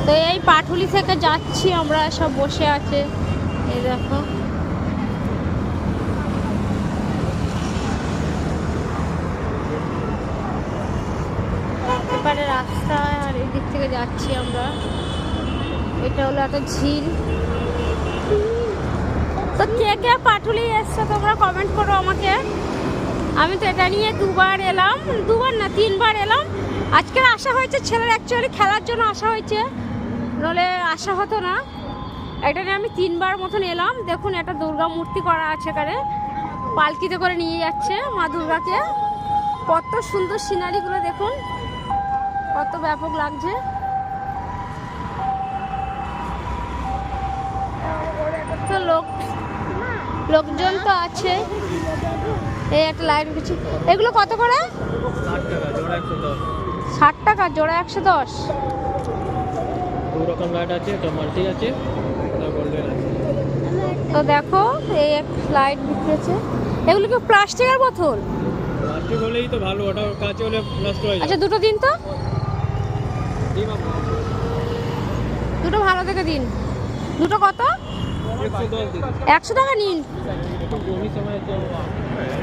তো এই পাটুলি থেকে যাচ্ছি আমরা, সব বসে আছে, এই দেখো। এপারে রাস্তা, আর এই দিক থেকে যাচ্ছি আমরা। এটা হলো একটা ঝিল। তো কে কে পাটুলি এসছে তোমরা কমেন্ট করো আমাকে। আমি তো এটা নিয়ে দুবার এলাম, দুবার না 3বার এলাম। আজকে আসা হয়েছে, ছেলের অ্যাকচুয়ালি খেলার জন্য আসা হয়েছে, নলে আসা হতো না। এটা নিয়ে আমি 3বার মতন এলাম। দেখুন একটা দুর্গা মূর্তি করা আছে এখানে, পালকিতে করে নিয়ে যাচ্ছে মা দুর্গাকে। কত সুন্দর সিনারিগুলো দেখুন, কত ব্যাপক লাগছে। তো লোকজন তো আছে। এই একটা লাইট কিছু, এগুলো কত করে? 60 টাকা জোড়া, 110। দু রকম লাইট আছে, একটা মাল্টি আছে, একটা গোল্ডেন আছে। তো দেখো এই এক লাইট বিক্রেছে। এগুলো কি প্লাস্টিকের বোতল? প্লাস্টিক হলেই তো ভালো, ওটা কাঁচে হলে নষ্ট হয়ে যায়। আচ্ছা দুটো দিন তো, দিন আপনার দুটো ভালো থেকে দিন। দুটো কত? 110 দিন। 100 টাকা নিন। উনি সময় তো